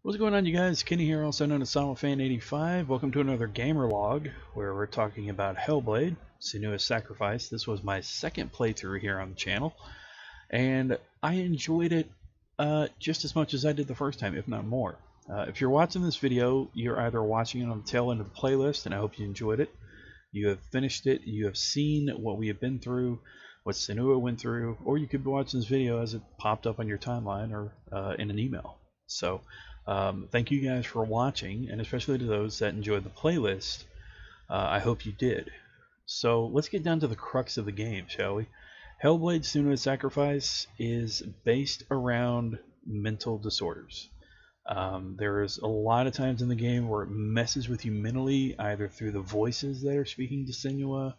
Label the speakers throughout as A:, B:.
A: What's going on, you guys? Kenny here, also known as SoloFan85. Welcome to another gamer log where we're talking about Hellblade, Senua's Sacrifice. This was my second playthrough here on the channel, and I enjoyed it just as much as I did the first time, if not more. If you're watching this video, you're either watching it on the tail end of the playlist, and I hope you enjoyed it. You have finished it, you have seen what we have been through, what Senua went through, or you could be watching this video as it popped up on your timeline or in an email. So thank you guys for watching, and especially to those that enjoyed the playlist. I hope you did. So let's get down to the crux of the game, shall we? Hellblade: Senua's Sacrifice is based around mental disorders. There's a lot of times in the game where it messes with you mentally, either through the voices that are speaking to Senua,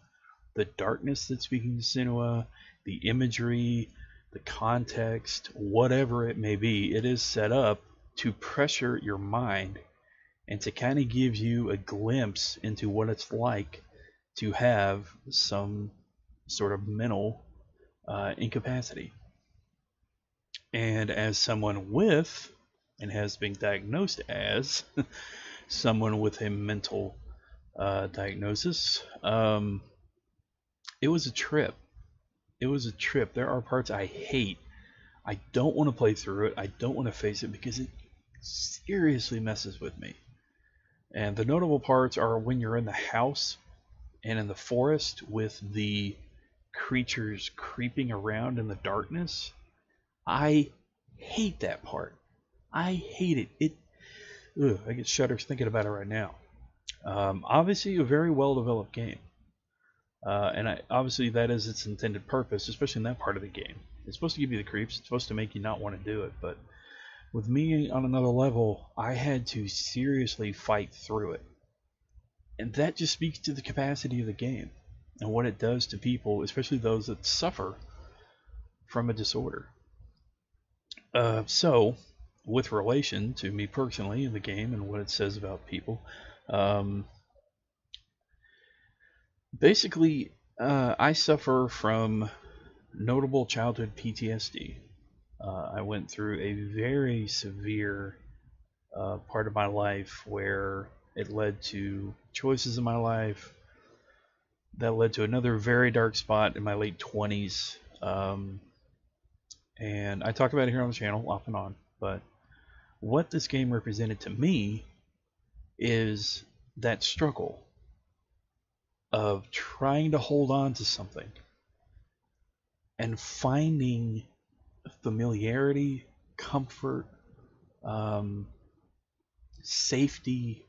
A: the darkness that's speaking to Senua, the imagery, the context, whatever it may be. It is set up to pressure your mind and to kind of give you a glimpse into what it's like to have some sort of mental incapacity. And as someone with, and has been diagnosed as, someone with a mental diagnosis, it was a trip. It was a trip. There are parts I hate. I don't want to play through it. I don't want to face it because it seriously messes with me. And the notable parts are when you're in the house and in the forest with the creatures creeping around in the darkness. I hate that part. I hate it. I get shudders thinking about it right now. Obviously a very well developed game. And obviously that is its intended purpose, especially in that part of the game. It's supposed to give you the creeps. It's supposed to make you not want to do it. But with me on another level, I had to seriously fight through it. And that just speaks to the capacity of the game and what it does to people, especially those that suffer from a disorder. So, with relation to me personally in the game and what it says about people, basically, I suffer from notable childhood PTSD. I went through a very severe part of my life where it led to choices in my life that led to another very dark spot in my late 20s. And I talk about it here on the channel off and on, but what this game represented to me is that struggle of trying to hold on to something and finding familiarity, comfort, safety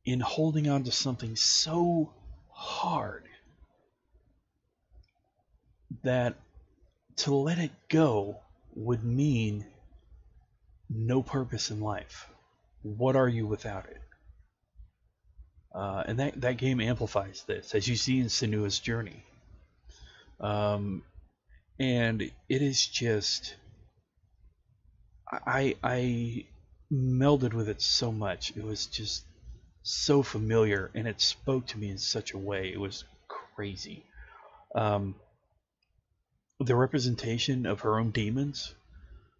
A: in holding on to something so hard that to let it go would mean no purpose in life. What are you without it? And that game amplifies this, as you see in Senua's journey. And it is just, I melded with it so much. It was just so familiar, and it spoke to me in such a way. It was crazy. The representation of her own demons,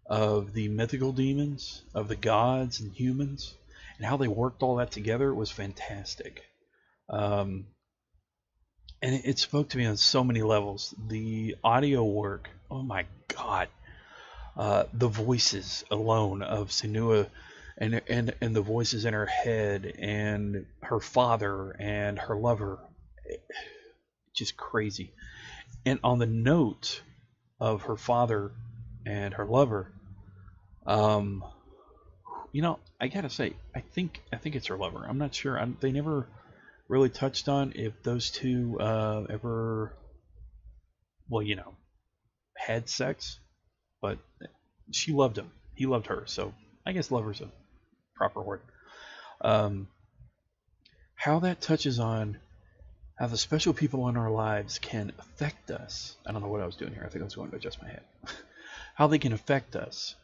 A: of the mythical demons, of the gods and humans, and how they worked all that together was fantastic. And it spoke to me on so many levels. The audio work, oh my god. The voices alone of Senua and the voices in her head and her father and her lover, just crazy. And on the note of her father and her lover, I gotta say, I think it's her lover. I'm not sure. They never really touched on if those two ever, had sex, but she loved him. He loved her, so I guess lover's a proper word. How that touches on how the special people in our lives can affect us. I don't know what I was doing here. I think I was going to adjust my head. How they can affect us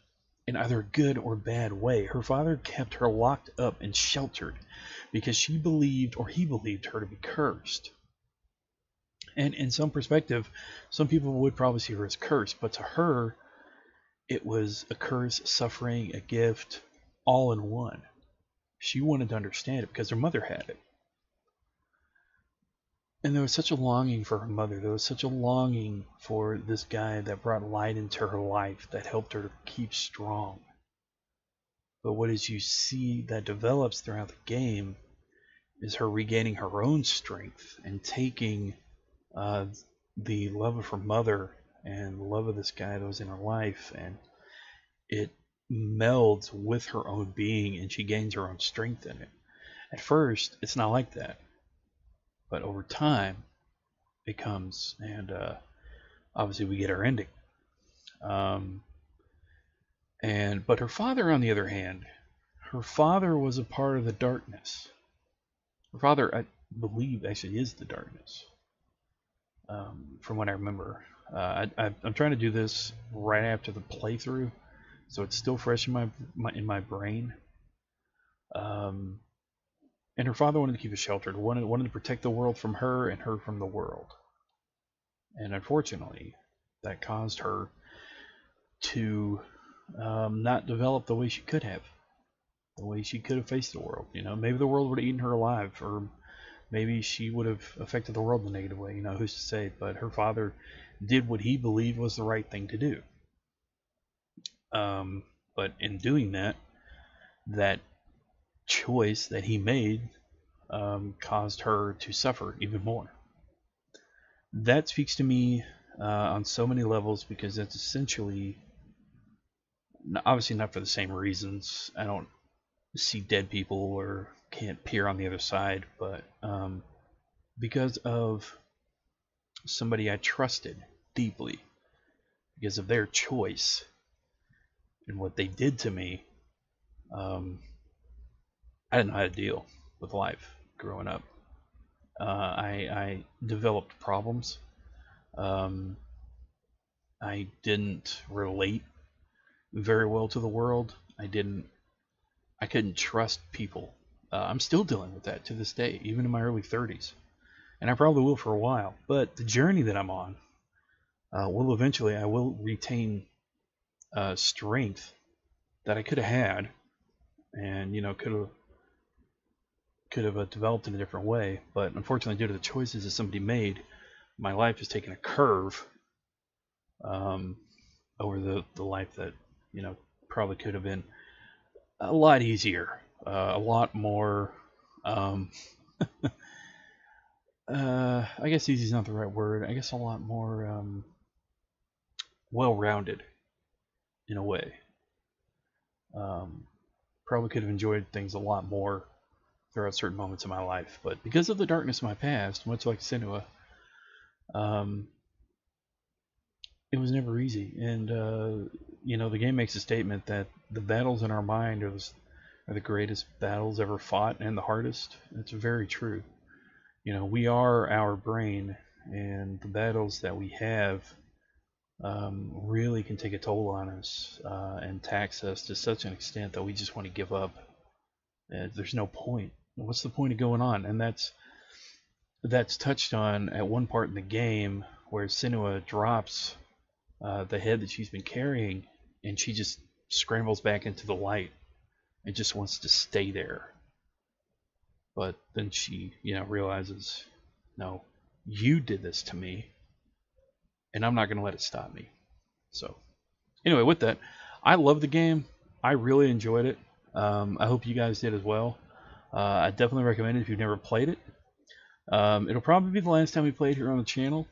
A: in either a good or bad way. Her father kept her locked up and sheltered because she believed, or he believed, her to be cursed. And in some perspective, some people would probably see her as cursed, but to her, it was a curse, suffering, a gift, all in one. She wanted to understand it because her mother had it. And there was such a longing for her mother. There was such a longing for this guy that brought light into her life, that helped her to keep strong. But what is you see that develops throughout the game is her regaining her own strength and taking the love of her mother and the love of this guy that was in her life, and it melds with her own being, and she gains her own strength in it. At first, it's not like that. But over time, it comes, and obviously we get our ending. But her father, on the other hand, her father was a part of the darkness. Her father, I believe, actually is the darkness, from what I remember. I'm trying to do this right after the playthrough, so it's still fresh in my brain. And her father wanted to keep her sheltered, wanted to protect the world from her and her from the world. And unfortunately, that caused her to not develop the way she could have. The way she could have faced the world. You know, maybe the world would have eaten her alive, or maybe she would have affected the world in a negative way. You know, who's to say? But her father did what he believed was the right thing to do. But in doing that, that choice that he made caused her to suffer even more. That speaks to me on so many levels, because that's essentially, obviously not for the same reasons. I don't see dead people or can't peer on the other side, but because of somebody I trusted deeply, because of their choice and what they did to me. I didn't know how to deal with life growing up. I developed problems. I didn't relate very well to the world. I couldn't trust people. I'm still dealing with that to this day, even in my early 30s. And I probably will for a while. But the journey that I'm on will eventually, I will retain strength that I could have had, and could have developed in a different way. But unfortunately, due to the choices that somebody made, my life has taken a curve over the life that probably could have been a lot easier, a lot more. I guess easy is not the right word. I guess a lot more well-rounded in a way. Probably could have enjoyed things a lot more throughout certain moments of my life, but because of the darkness of my past, much like Senua, it was never easy. And the game makes a statement that the battles in our mind are the greatest battles ever fought, and the hardest. It's very true. We are our brain, and the battles that we have really can take a toll on us and tax us to such an extent that we just want to give up. There's no point. What's the point of going on? And that's touched on at one part in the game, where Senua drops the head that she's been carrying, and she just scrambles back into the light and just wants to stay there. But then she, realizes, no, you did this to me, and I'm not going to let it stop me. So, anyway, with that, I love the game. I really enjoyed it. I hope you guys did as well. I definitely recommend it if you've never played it. It'll probably be the last time we play it here on the channel.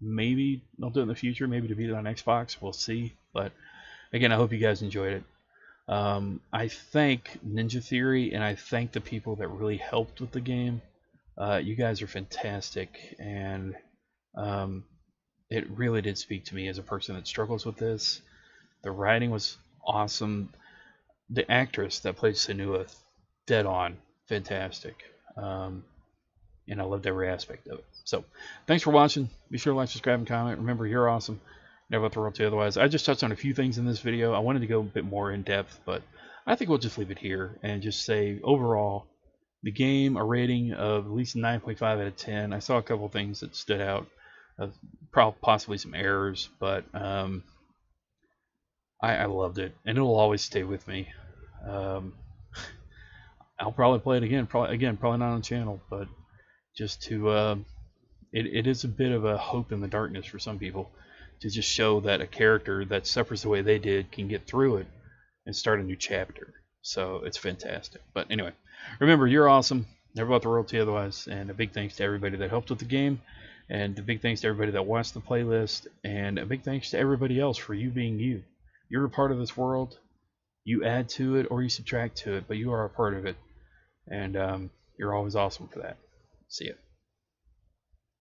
A: Maybe I'll do it in the future, maybe to beat it on Xbox. We'll see. But again, I hope you guys enjoyed it. I thank Ninja Theory, and I thank the people that really helped with the game. You guys are fantastic, and it really did speak to me as a person that struggles with this. The writing was awesome. The actress that played Senua, dead on, fantastic. And I loved every aspect of it. So, thanks for watching. Be sure to like, subscribe, and comment. Remember, you're awesome. Never let the world tell you otherwise. I just touched on a few things in this video. I wanted to go a bit more in depth, but I think we'll just leave it here and just say, overall, the game, a rating of at least 9.5 out of 10. I saw a couple things that stood out, possibly some errors, but I loved it, and it'll always stay with me. Um, I'll probably play it again. Probably not on the channel, but just to it is a bit of a hope in the darkness for some people to just show that a character that suffers the way they did can get through it and start a new chapter. So it's fantastic. But anyway, remember, you're awesome. Never let the world tell you otherwise. And a big thanks to everybody that helped with the game, and a big thanks to everybody that watched the playlist, and a big thanks to everybody else for you being you. You're a part of this world. You add to it or you subtract to it, but you are a part of it. And you're always awesome for that. See ya.